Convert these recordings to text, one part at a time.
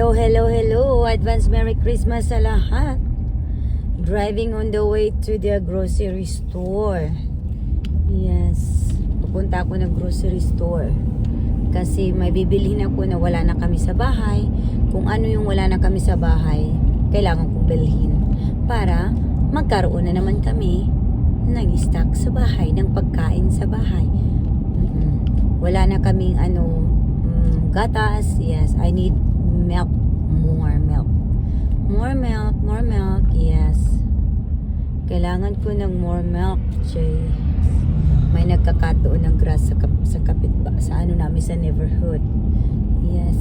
Hello, hello, hello. Advance Merry Christmas sa lahat. Driving on the way to the grocery store. Yes. Pupunta ako ng grocery store. Kasi may bibilhin ako na wala na kami sa bahay. Kung ano yung wala na kami sa bahay, kailangan kong bilhin. Para magkaroon na naman kami ng stock sa bahay, ng pagkain sa bahay. Wala na kaming gatas. Yes, I need milk. More milk. Yes. Kailangan ko ng more milk. May nagkakataon ng grass sa kapit sa namin sa neighborhood. Yes.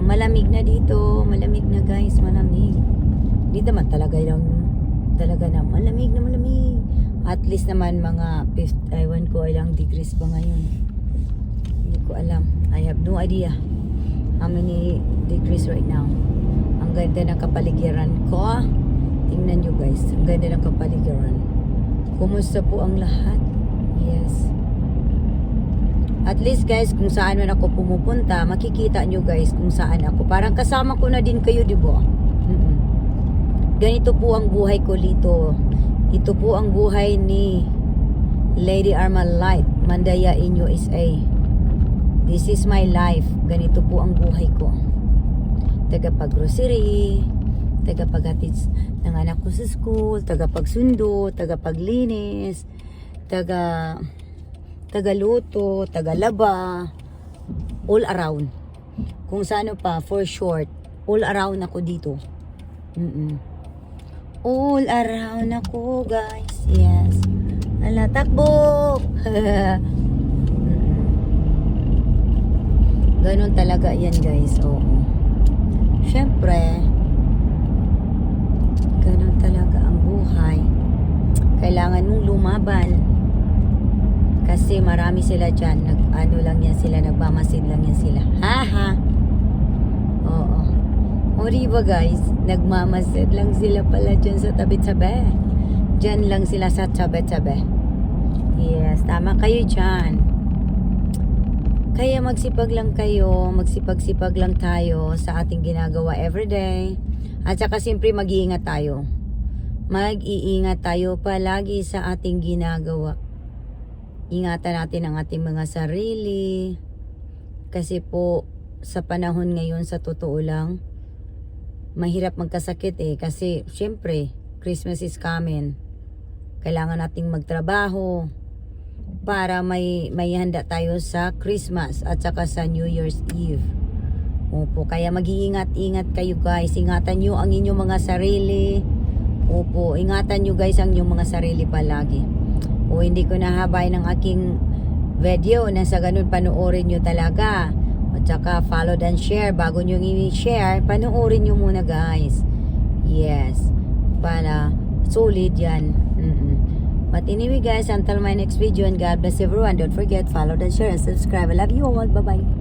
Malamig na dito. Malamig na guys. Malamig. Dito man talaga na malamig. At least naman mga ewan ko ilang degrees pa ngayon. Hindi ko alam. I have no idea how many degrees right now. Ang ganda ng kapaligiran ko. Tingnan nyo guys. Ang ganda ng kapaligiran. Kumusta po ang lahat? Yes. At least guys, kung saan man ako pumupunta, makikita nyo guys kung saan ako. Parang kasama ko na din kayo, di ba? Ganito po ang buhay ko dito. Ito po ang buhay ni Lady Armalite, Mandaya in USA. This is my life. Ganito po ang buhay ko. Tagapag-grocery, tagapaghatid ng anak ko sa school, tagapagsundo, tagapaglinis, tagaluto, tagalaba, all around. Kung saan pa, for short, all around ako dito. All around ako, guys. Yes. Ala, takbo! Ganon talaga yan, guys. Oo. Syempre, ganon talaga ang buhay. Kailangan mong lumaban. Kasi marami sila dyan. Nagmamasid lang yan sila. Haha! Oo. O diba guys, nagmamasid lang sila pala dyan sa tabi-tabi. Dyan lang sila sa tabi-tabi. Yes, tama kayo dyan. Kaya magsipag lang kayo, magsipag-sipag lang tayo sa ating ginagawa everyday. At saka siyempre mag-iingat tayo. Mag-iingat tayo palagi sa ating ginagawa. Ingatan natin ang ating mga sarili. Kasi po, sa panahon ngayon, sa totoo lang, mahirap magkasakit kasi syempre Christmas is coming. Kailangan nating magtrabaho para may handa tayo sa Christmas at saka sa New Year's Eve. Opo, kaya mag-iingat-ingat kayo guys. Ingatan nyo ang inyong mga sarili. Opo, ingatan nyo guys ang inyong mga sarili palagi. O hindi ko nahabay ng aking video na sa ganun panoorin nyo talaga. At saka follow and share. Bago nyo i-share, panoorin nyo muna guys. Yes. Para solid yan. But anyway guys, until my next video, and God bless everyone. Don't forget, follow and share and subscribe. I love you all. Bye-bye.